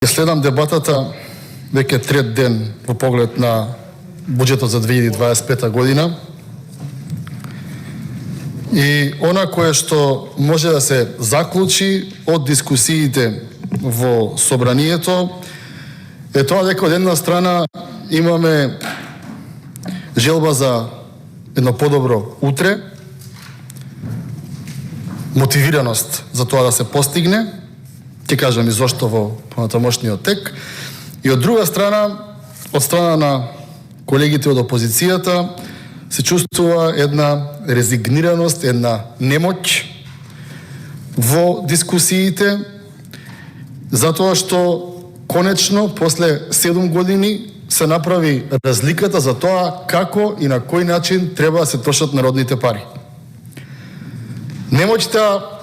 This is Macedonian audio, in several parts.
Следам дебатата веќе трет ден во поглед на буџетот за 2025 година. И она кое што може да се заклучи од дискусиите во собранието е тоа дека од една страна имаме желба за едно подобро утре, мотивираност за тоа да се постигне, ќе кажам и зошто во понатамошниот тек, и од друга страна, од страна на колегите од опозицијата, се чувствува една резигнираност, една немоќ во дискусиите, затоа што конечно, после 7 години се направи разликата за тоа како и на кој начин треба да се трошат народните пари. Немоќта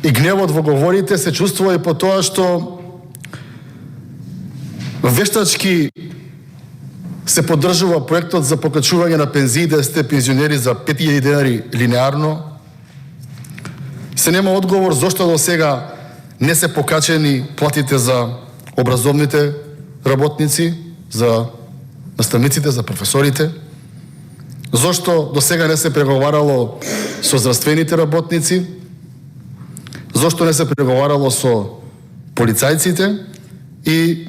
и гневот во говорите се чувствува и по тоа што вештачки се поддржува проектот за покачување на пензиите за сите пензионери за 5000 денари линеарно. Се нема одговор зошто до сега не се покачени платите за образовните работници, за наставниците, за професорите. Зошто до сега не се преговарало со здравствените работници? Зошто не се преговарало со полицајците? И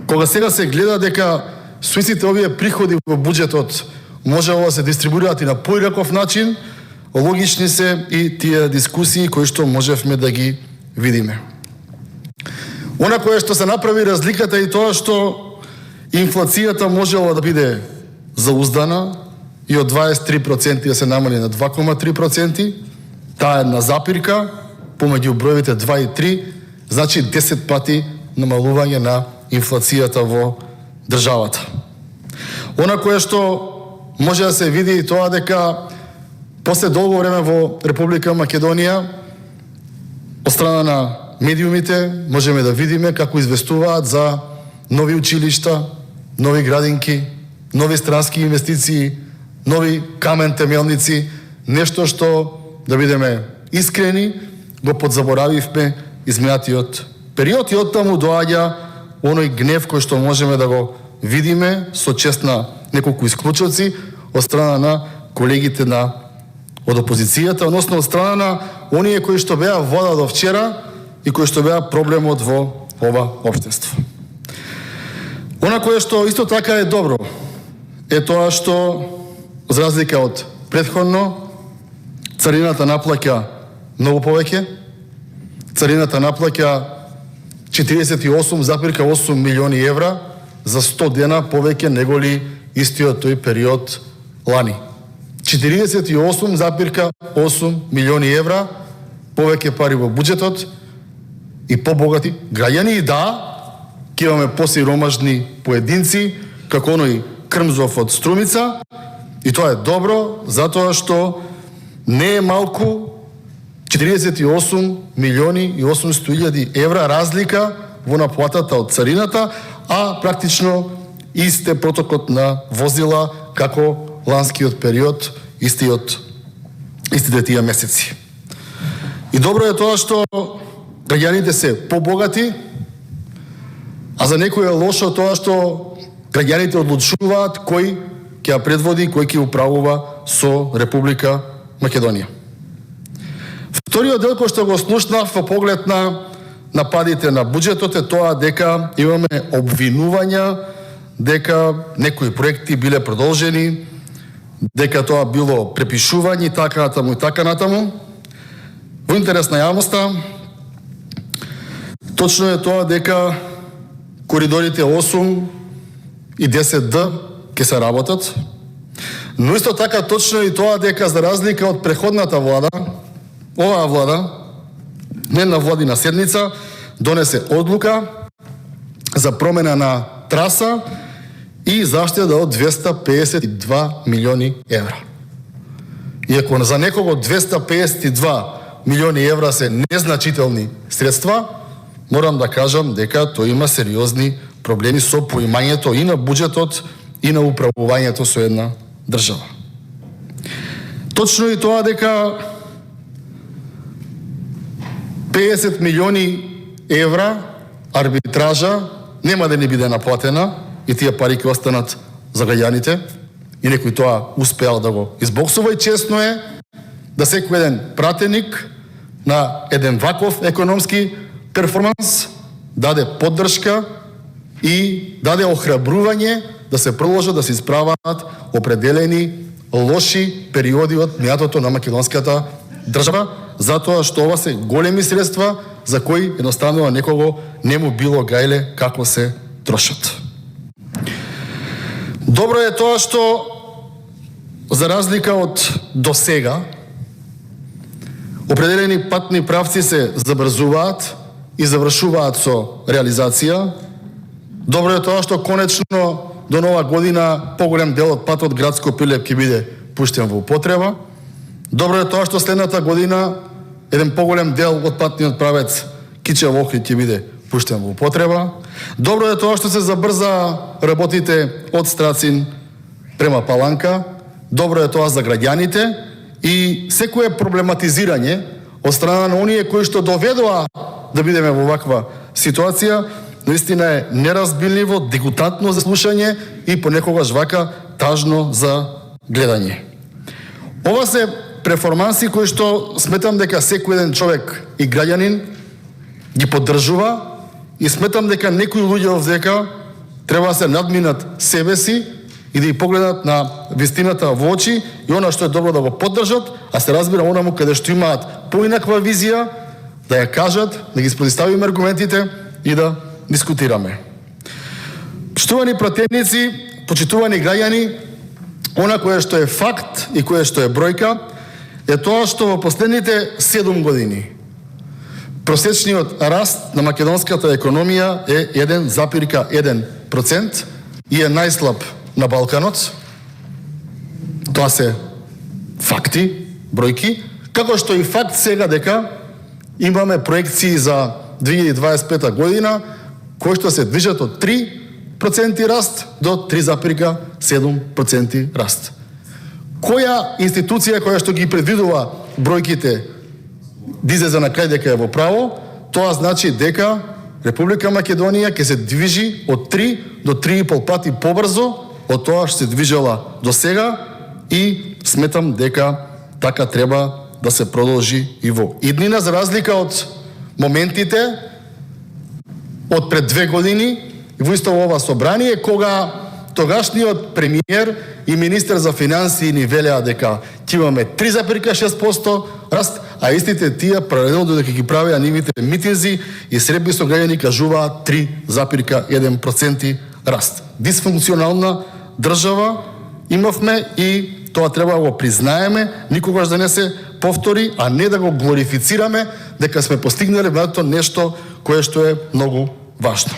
кога сега се гледа дека сите овие приходи во буџетот може да се дистрибуираат и на поираков начин, логични се и тие дискусии кои што можевме да ги видиме. Она кое што се направи разликата и тоа што инфлацијата можела да биде зауздана и од 23% да се намали на 2,3%, таа една запирка помеѓу броевите 2 и 3, значи 10 пати намалување на инфлацијата во државата. Она кое што може да се види и тоа дека после долго време во Република Македонија од страна на медиумите можеме да видиме како известуваат за нови училишта, нови градинки, нови странски инвестиции, нови камен темелници, нешто што, да бидеме искрени, го подзаборавивме изминатиот период и оттаму доаѓа оној гнев кој што можеме да го видиме со чест на неколку исклучоци од страна на колегите од опозицијата, односно од страна на оние кои што беа вода до вчера и кои што беа проблемот во ова општество. Она кое што исто така е добро е тоа што, за разлика од претходно, царината наплаќа многу повеќе. Царината наплаќа 48,8 милиони евра за 100 дена повеќе неголи истиот тој период лани. 48,8 милиони евра повеќе пари во буџетот и побогати граѓани. И да, ќе имаме посиромашни поединци, како оној Крмзов од Струмица, и тоа е добро, затоа што не е малку 48 милиони и 800 илјади евра разлика во наплатата од царината, а практично исте протокот на возила како ланскиот период, истите тие месеци. И добро е тоа што граѓаните се побогати, а за некој е лошо тоа што граѓаните одлучуваат кој ќе ја предводи, кој ќе управува со Република Македонија. Вториот дел кој што го слушнав во поглед на нападите на буџетот е тоа дека имаме обвинувања дека некои проекти биле продолжени, дека тоа било препишување, така натаму и така натаму. Во интерес на јавноста, точно е тоа дека коридорите 8 и 10D ќе се работат, но исто така точно е и тоа дека за разлика од преходната влада, оваа влада, не на владина седница, донесе одлука за промена на траса и заштеда од 252 милиони евра. И ако за некого 252 милиони евра се незначителни средства, морам да кажам дека тој има сериозни проблеми со поимањето и на буџетот и на управувањето со една држава. Точно и тоа дека 50 милиони евра арбитража нема да ни биде наплатена и тие пари ќе останат за граѓаните и некој тоа успеал да го избоксува и честно е да секој еден пратеник на еден ваков економски перформанс даде поддршка и даде охрабрување да се продолжат да се исправаат определени лоши периоди од минатото на македонската држава, затоа што ова се големи средства за кои едноставно на некого не му било гајле како се трошат. Добро е тоа што за разлика од досега определени патни правци се забрзуваат и завршуваат со реализација. Добро е тоа што конечно до нова година поголем дел од патот Градско Прилеп ќе биде пуштен во употреба. Добро е тоа што следната година еден поголем дел од патниот правец Кичев Охрид ќе биде пуштен во употреба. Добро е тоа што се забрза работите од Страцин према Паланка. Добро е тоа за граѓаните и секое проблематизирање од страна на оние кои што доведоа да бидеме во ваква ситуација наистина е неразбилниво, дегутантно за слушање и понекогаш вака тажно за гледање. Ова се перформанси кои што сметам дека секој еден човек и граѓанин ги поддржува и сметам дека некои луѓе овдека треба да се надминат себе си и да ги погледнат на вистината во очи и она што е добро да го поддржат, а се разбира онаму каде што имаат поинаква визија да ја кажат, да ги спротивставиме аргументите и да дискутираме. Почитувани пратеници, почитувани граѓани, она кое што е факт и кое што е бројка е тоа што во последните 7 години просечниот раст на македонската економија е 1,1% и е најслаб на Балканот. Тоа се факти, бројки, како што и факт сега дека имаме проекции за 2025 година кои што се движат од 3% раст до 3,7% раст. Која институција која што ги предвидува бројките да излезе на крај дека е во право, тоа значи дека Република Македонија ќе се движи од 3 до 3,5 пати побрзо од тоа што се движела до сега и сметам дека така треба да се продолжи и во иднина, за разлика од моментите од пред 2 години во исто ова собрание, кога тогашниот премиер и министер за финансии ни велеа дека ќе имаме 3,6% раст, а истите тие паралелно додека ги правеа нивните митинзи и средби со граѓани кажуваат 3,1% раст. Дисфункционална држава имавме и тоа треба да го признаеме, никогаш да не се повтори, а не да го глорифицираме дека сме постигнали веројатно нешто кое што е многу важно.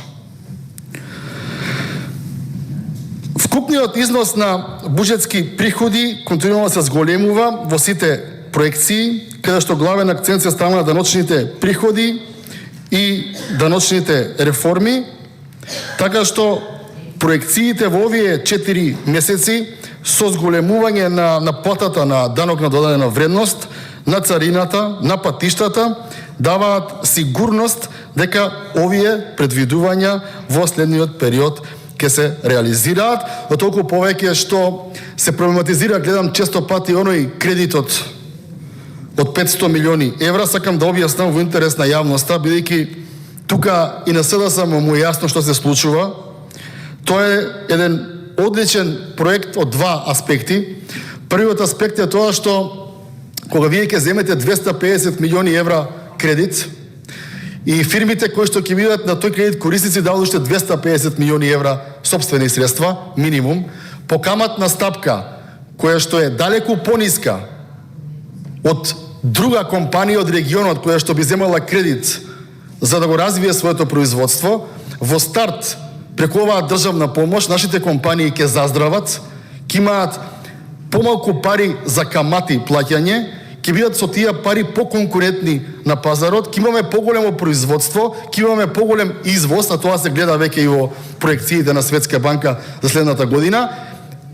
Вкупниот износ на буџетски приходи континуално се зголемува во сите проекции, каде што главен акцент се ставува на даночните приходи и даночните реформи, така што проекциите во овие 4 месеци со зголемување на платата на данок на додадена вредност, на царината, на патиштата, даваат сигурност дека овие предвидувања во следниот период ќе се реализираат, но толку повеќе што се проблематизира, гледам често пати оној кредитот од 500 милиони евра, сакам да објаснам во интерес на јавноста, бидејќи тука и на СДСМ му е јасно што се случува. Тоа е еден одличен проект од два аспекти. Првиот аспект е тоа што кога вие ќе земете 250 милиони евра кредит и фирмите кои што ќе бидат на тој кредит корисници дават уште 250 милиони евра сопствени средства, минимум, по каматна стапка која што е далеку пониска од друга компанија од регионот која што би земала кредит за да го развие своето производство, во старт преку оваа државна помош нашите компании ќе заздрават, ќе имаат помалку пари за камати плаќање, ќе бидат со тие пари поконкурентни на пазарот, ќе имаме поголемо производство, ќе имаме поголем извоз, а тоа се гледа веќе и во проекциите на Светска банка за следната година.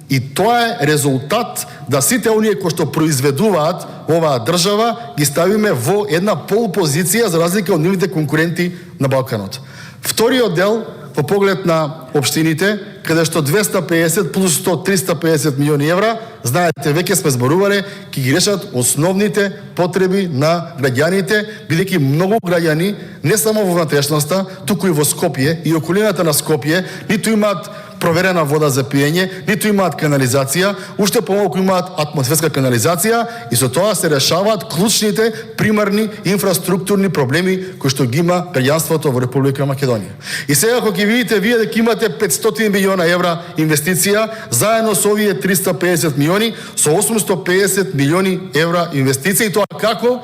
И тоа е резултат да сите оние кои што произведуваат оваа држава ги ставиме во една пол позиција за разлика од нивните конкуренти на Балканот. Вториот дел по поглед на општините, каде што 250 плюс 100, 350 милиони евра, знаете, веќе сме зборувале, ќе ги решат основните потреби на граѓаните, бидејќи многу граѓани, не само во внатрешноста, туку и во Скопје и околината на Скопје, ниту имаат проверена вода за пиење, ниту имаат канализација, уште помалку имаат атмосферска канализација и со тоа се решаваат клучните примарни инфраструктурни проблеми кои што ги има граѓанството во Република Македонија. И сега кога ќе видите вие дека имате 500 милиона евра инвестиција, заедно со овие 350 милиони, со 850 милиони евра инвестиција, и тоа како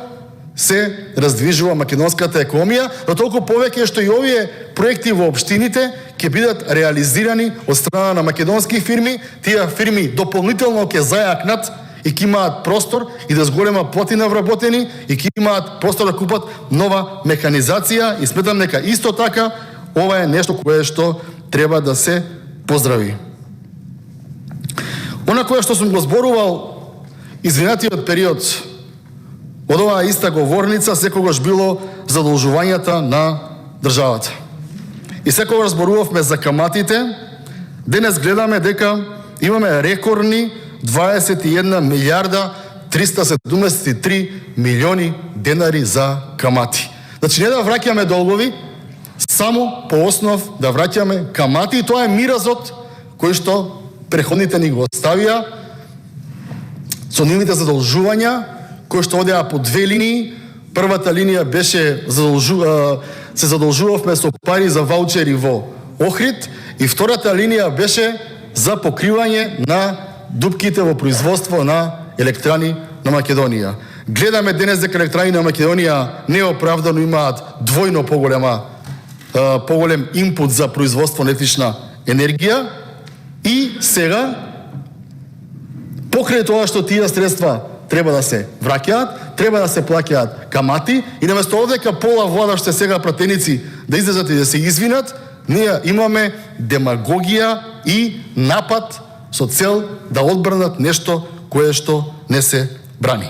се раздвижува македонската економија, но толку повеќе што и овие проекти во општините ќе бидат реализирани од страна на македонски фирми. Тие фирми дополнително ќе зајакнат и ќе имаат простор и да зголема плотина вработени и ќе имаат простор да купат нова механизација, и сметам дека исто така ова е нешто кое што треба да се поздрави. Она кое што сум го зборувал изминатиот период од оваа иста говорница секогаш било задолжувањата на државата. И секогаш зборувавме за каматите. Денес гледаме дека имаме рекордни 21 милиарда 373 милиони денари за камати. Значи не да враќаме долгови, само по основ да враќаме камати, и тоа е миразот кој што преходните ни го оставија со нивните задолжувања, кои што одеа по две линии. Првата линија беше се задолжувавме со пари за ваучери во Охрид, и втората линија беше за покривање на дупките во производство на електрани на Македонија. Гледаме денес дека електрани на Македонија неоправдано имаат двојно поголем инпут за производство на електрична енергија, и сега покрај тоа што тие средства треба да се враќаат, треба да се плаќаат камати, и наместо овдека пола владаште сега пратеници да излезат и да се извинат, ние имаме демагогија и напад со цел да одбранат нешто кое што не се брани.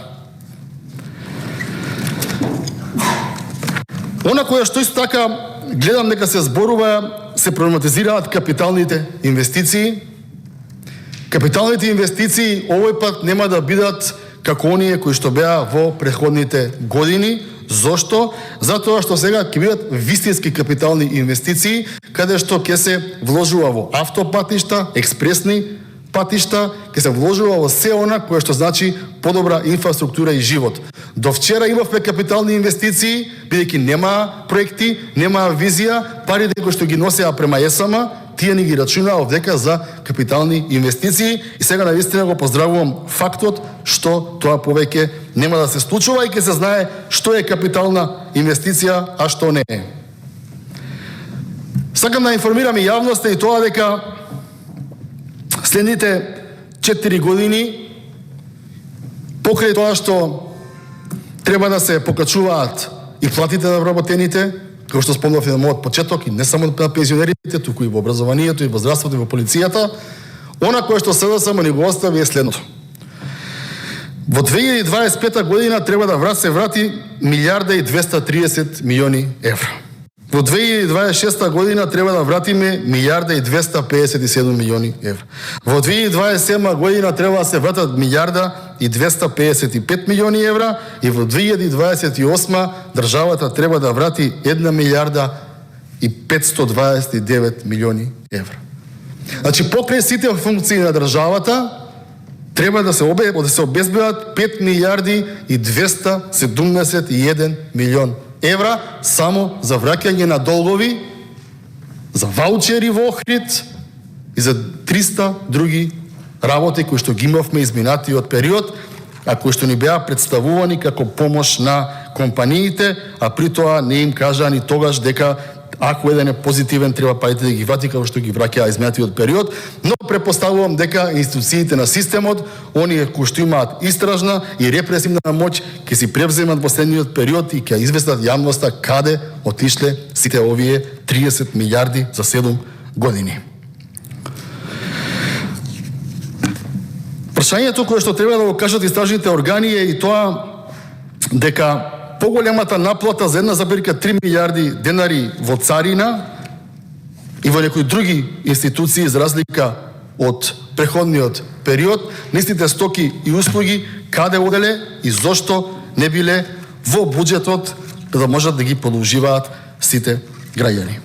Она кое што исто така гледам дека се зборува, се проблематизираат капиталните инвестиции. Капиталните инвестиции овој пат нема да бидат како оние кои што беа во претходните години. Зошто? Затоа што сега ќе бидат вистински капитални инвестиции, каде што ќе се вложува во автопатишта, експресни патишта, ќе се вложува во се она кое што значи подобра инфраструктура и живот. До вчера имавме капитални инвестиции, бидејќи нема проекти, нема визија, парите кои што ги носеа према ЕСМ, тие ни ги рачунаа овдека за капитални инвестиции, и сега навистина го поздравувам фактот што тоа повеќе нема да се случува и ќе се знае што е капитална инвестиција, а што не е. Сакам да информирам и јавноста и тоа дека следните 4 години, покрај тоа што треба да се покачуваат и платите на вработените, како што спомнав и на мојот почеток, и не само на пензионерите, туку и во образованието, и во здравството, и во полицијата, она кое што СДСМ ни го остави е следното. Во 2025 година треба да се врати 1.230 милиони евра. Во 2026 година треба да вратиме 1.257 милиони евра. Во 2027 година треба да се вратат 1.255 милиони евра, и во 2028 државата треба да врати 1.529 милиони евра. Значи, покрај сите функции на државата, треба да се обезбедат 5.271 милион евра само за враќање на долгови, за ваучери во Охрид и за 300 други работи кои што ги имавме изминатиот период, а кои што ни беа представувани како помош на компаниите, а при тоа не им кажа ни тогаш дека ако еден е позитивен, треба парите да ги врати како што ги враќаа изминатиот период, но препоставувам дека институциите на системот, оние кои што имаат истражна и репресивна моќ, ќе си превземат во следниот период и ќе известат јавноста каде отишле сите овие 30 милиарди за 7 години. Прашањето кое што треба да го кажат истражните органи е и тоа дека поголемата наплата за 1,3 милиарди денари во царина и во некои други институции, за разлика од преходниот период, нистите стоки и услуги каде оделе и зошто не биле во буџетот да можат да ги продолживаат сите граѓани.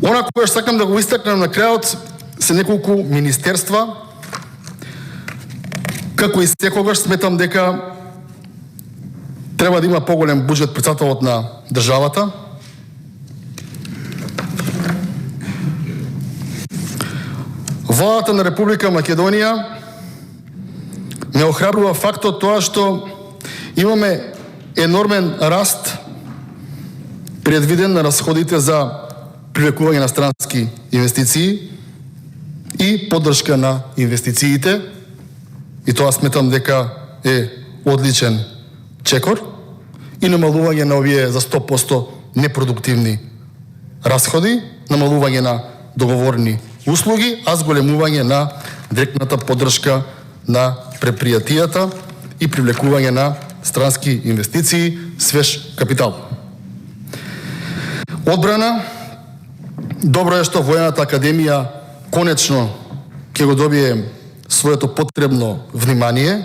Она кое сакам да го истакнам на крајот се неколку министерства. Како и секогаш сметам дека треба да има поголем буџет претставителот на државата. Владата на Република Македонија ме охрабрува фактот тоа што имаме енормен раст предвиден на расходите за привлекување на странски инвестиции и поддршка на инвестициите, и тоа сметам дека е одличен чекор, и намалување на овие за 100% непродуктивни расходи, намалување на договорни услуги, а зголемување на директната поддршка на предпријатијата и привлекување на странски инвестиции, свеж капитал. Одбрана. Добро е што Воената академија конечно ќе го добие своето потребно внимание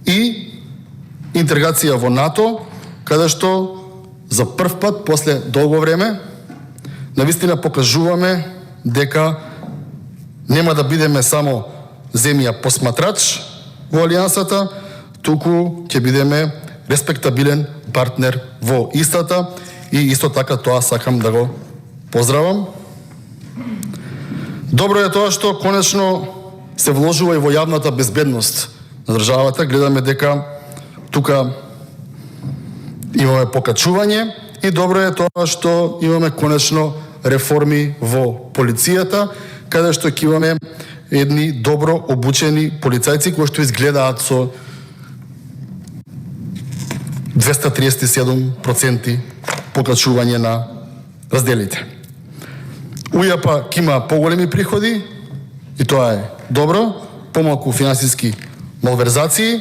и интеграција во НАТО, каде што за прв пат после долго време навистина покажуваме дека нема да бидеме само земја посматрач во алијансата, туку ќе бидеме респектабилен партнер во истата, и исто така тоа сакам да го поздравам. Добро е тоа што конечно се вложува и во јавната безбедност на државата. Гледаме дека тука имаме покачување, и добро е тоа што имаме конечно реформи во полицијата, каде што ќе имаме едни добро обучени полицајци кои што изгледаат со 237% покачување на разделите. УЈАП ќе има поголеми приходи, и тоа е добро, помалку финансиски малверзации,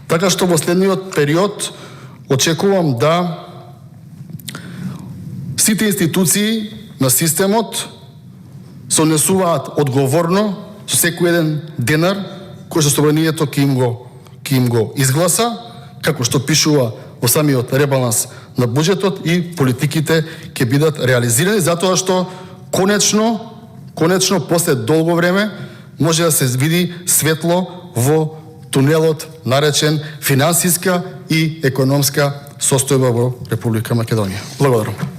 така што во следниот период очекувам да сите институции на системот се однесуваат одговорно со секој еден денар кој што собранието ќе им го изгласа, како што пишува во самиот ребаланс на буџетот, и политиките ќе бидат реализирани, затоа што конечно после долго време може да се види светло во тунелот наречен финансиска и економска состојба во Република Македонија. Благодарам.